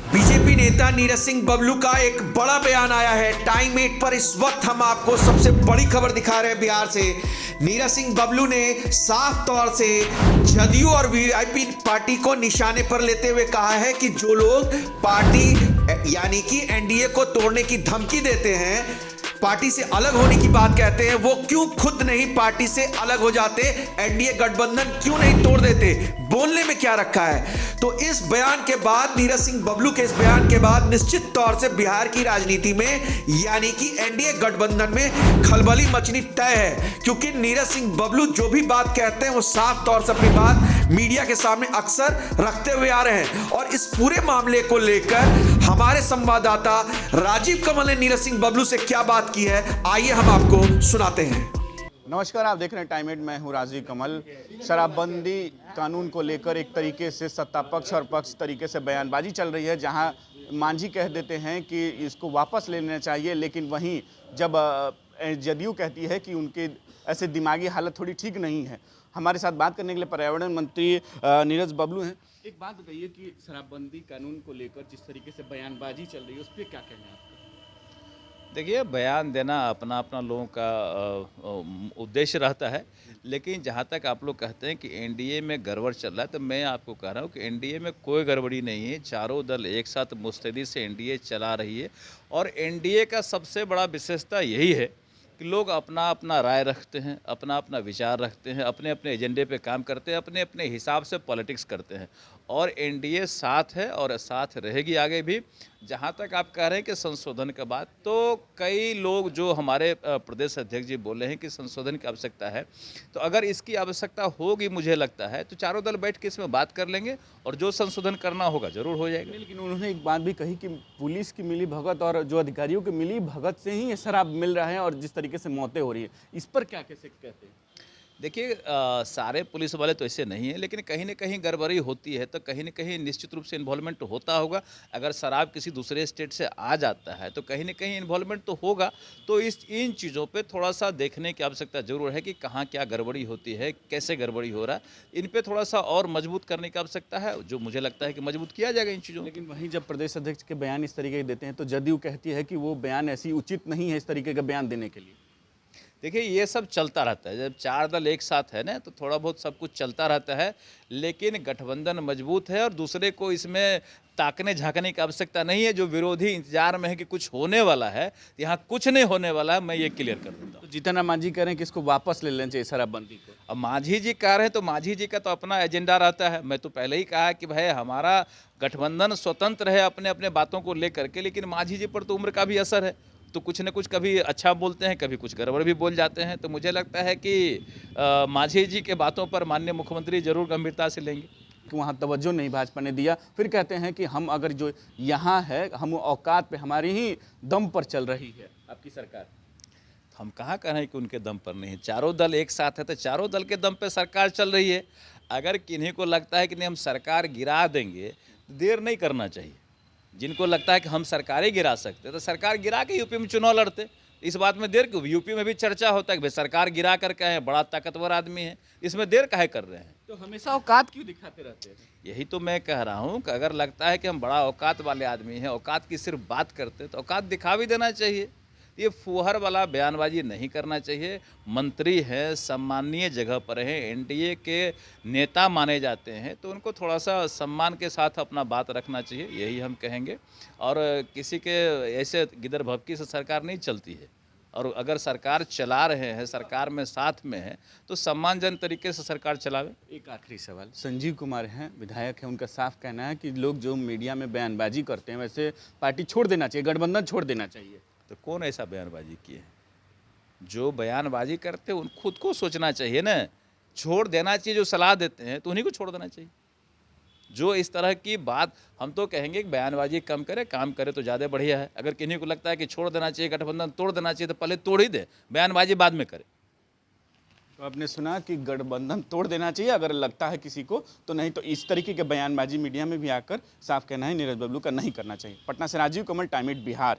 BJP नेता नीरज सिंह बबलू का एक बड़ा बयान आया है। टाइम 8 पर इस वक्त हम आपको सबसे बड़ी खबर दिखा रहे हैं बिहार से। नीरज सिंह बबलू ने साफ तौर से जदयू और वीआईपी पार्टी को निशाने पर लेते हुए कहा है कि जो लोग पार्टी यानी कि एनडीए को तोड़ने की धमकी देते हैं, पार्टी से अलग होने की बात कहते हैं, वो क्यों खुद नहीं पार्टी से अलग हो जाते, एनडीए गठबंधन क्यों नहीं तोड़ देते, बोलने में क्या रखा है। तो इस बयान के बाद, नीरज सिंह बबलू के इस बयान के बाद निश्चित तौर से बिहार की राजनीति में यानी कि एनडीए गठबंधन में खलबली मचनी तय है, क्योंकि नीरज सिंह बबलू जो भी बात कहते हैं वो साफ तौर से अपनी बात मीडिया के सामने अक्सर रखते हुए आ रहे हैं। और इस पूरे मामले को लेकर हमारे संवाददाता राजीव कमल ने नीरज सिंह बबलू से क्या बात की है, आइए हम आपको सुनाते हैं। नमस्कार, आप देख रहे हैं टाइम 8, मैं हूं राजीव कमल। शराबबंदी कानून को लेकर एक तरीके से सत्ता पक्ष और पक्ष तरीके से बयानबाजी चल रही है, जहां मांझी कह देते हैं कि इसको वापस ले लेना चाहिए, लेकिन वहीं जब जदयू कहती है कि उनके ऐसे दिमागी हालत थोड़ी ठीक नहीं है। हमारे साथ बात करने के लिए पर्यावरण मंत्री नीरज बबलू हैं। एक बात बताइए कि शराबबंदी कानून को लेकर जिस तरीके से बयानबाजी चल रही है, उस पर क्या कहना है आपका? देखिए, बयान देना अपना अपना लोगों का उद्देश्य रहता है, लेकिन जहाँ तक आप लोग कहते हैं कि एनडीए में गड़बड़ चल रहा है, तो मैं आपको कह रहा हूँ कि एनडीए में कोई गड़बड़ी नहीं है। चारों दल एक साथ मुस्तैदी से एनडीए चला रही है, और एनडीए का सबसे बड़ा विशेषता यही है कि लोग अपना अपना राय रखते हैं, अपना अपना विचार रखते हैं, अपने अपने एजेंडे पे काम करते हैं, अपने अपने हिसाब से पॉलिटिक्स करते हैं, और एनडीए साथ है और साथ रहेगी आगे भी। जहाँ तक आप कह रहे हैं कि संशोधन का बात, तो कई लोग जो हमारे प्रदेश अध्यक्ष जी बोले हैं कि संशोधन की आवश्यकता है, तो अगर इसकी आवश्यकता होगी, मुझे लगता है, तो चारों दल बैठ के इसमें बात कर लेंगे और जो संशोधन करना होगा जरूर हो जाएगा। लेकिन उन्होंने एक बात भी कही कि पुलिस की मिली भगत और जो अधिकारियों की मिली भगत से ही ये शराब मिल रहा है और जिस तरीके से मौतें हो रही है, इस पर क्या कैसे कहते हैं? देखिए, सारे पुलिस वाले तो ऐसे नहीं है, लेकिन कहीं ना कहीं गड़बड़ी होती है, तो कहीं ना कहीं निश्चित रूप से इन्वॉल्वमेंट होता होगा। अगर शराब किसी दूसरे स्टेट से आ जाता है तो कहीं ना कहीं इन्वॉल्वमेंट तो होगा। तो इन चीज़ों पे थोड़ा सा देखने की आवश्यकता जरूर है कि कहाँ क्या गड़बड़ी होती है, कैसे गड़बड़ी हो रहा है। इन पर थोड़ा सा और मजबूत करने की आवश्यकता है, जो मुझे लगता है कि मजबूत किया जाएगा इन चीज़ों। लेकिन वहीं जब प्रदेश अध्यक्ष के बयान इस तरीके के देते हैं, तो जदयू कहती है कि वो बयान ऐसी उचित नहीं है इस तरीके का बयान देने के लिए। देखिए, ये सब चलता रहता है, जब चार दल एक साथ है ना, तो थोड़ा बहुत सब कुछ चलता रहता है, लेकिन गठबंधन मजबूत है और दूसरे को इसमें ताकने झांकने की आवश्यकता नहीं है। जो विरोधी इंतजार में है कि कुछ होने वाला है, यहाँ कुछ नहीं होने वाला है, मैं ये क्लियर कर देता हूँ। तो जीतन राम मांझी कह रहे हैं कि इसको वापस ले लेना चाहिए शराबबंदी को। अब मांझी जी कह रहे हैं तो मांझी जी का तो अपना एजेंडा रहता है। मैं तो पहले ही कहा कि भाई हमारा गठबंधन स्वतंत्र है अपने अपने बातों को लेकर के, लेकिन मांझी जी पर तो उम्र का भी असर है, तो कुछ न कुछ कभी अच्छा बोलते हैं, कभी कुछ गड़बड़ भी बोल जाते हैं। तो मुझे लगता है कि मांझी जी के बातों पर माननीय मुख्यमंत्री जरूर गंभीरता से लेंगे। कि वहाँ तवज्जो नहीं भाजपा ने दिया, फिर कहते हैं कि हम अगर जो यहाँ है, हम औकात पे हमारी ही दम पर चल रही है आपकी सरकार। हम कहाँ कह रहे हैं कि उनके दम पर नहीं है। चारों दल एक साथ है, तो चारों दल के दम पे सरकार चल रही है। अगर किन्हीं को लगता है कि नहीं हम सरकार गिरा देंगे, तो देर नहीं करना चाहिए। जिनको लगता है कि हम सरकारें गिरा सकते, तो सरकार गिरा के यूपी में चुनाव लड़ते। इस बात में देर क्यों? यूपी में भी चर्चा होता है कि भाई सरकार गिरा कर के हैं, बड़ा ताकतवर आदमी है, इसमें देर काहे कर रहे हैं? तो हमेशा औकात क्यों दिखाते रहते हैं? यही तो मैं कह रहा हूँ कि अगर लगता है कि हम बड़ा औकात वाले आदमी हैं, औकात की सिर्फ बात करते, तो औकात दिखा भी देना चाहिए। ये फुहर वाला बयानबाजी नहीं करना चाहिए। मंत्री हैं, सम्माननीय जगह पर हैं, एनडीए के नेता माने जाते हैं, तो उनको थोड़ा सा सम्मान के साथ अपना बात रखना चाहिए, यही हम कहेंगे। और किसी के ऐसे गिदर भभकी से सरकार नहीं चलती है, और अगर सरकार चला रहे हैं, सरकार में साथ में है, तो सम्मानजनक तरीके से सरकार चलावे। एक आखिरी सवाल, संजीव कुमार हैं, विधायक हैं, उनका साफ कहना है कि लोग जो मीडिया में बयानबाजी करते हैं, वैसे पार्टी छोड़ देना चाहिए, गठबंधन छोड़ देना चाहिए। तो कौन ऐसा बयानबाजी किए? जो बयानबाजी करते हैं उन खुद को सोचना चाहिए ना, छोड़ देना चाहिए। जो सलाह देते हैं तो उन्हीं को छोड़ देना चाहिए। जो इस तरह की बात, हम तो कहेंगे कि बयानबाजी कम करे, काम करे तो ज़्यादा बढ़िया है। अगर किन्हीं को लगता है कि छोड़ देना चाहिए, गठबंधन तोड़ देना चाहिए, तो पहले तोड़ ही दे, बयानबाजी बाद में करे। तो आपने सुना कि गठबंधन तोड़ देना चाहिए अगर लगता है किसी को, तो नहीं तो इस तरीके के बयानबाजी मीडिया में भी आकर साफ कहना है नीरज बबलू का नहीं करना चाहिए। पटना से राजीव कमल, टाइम 8 बिहार।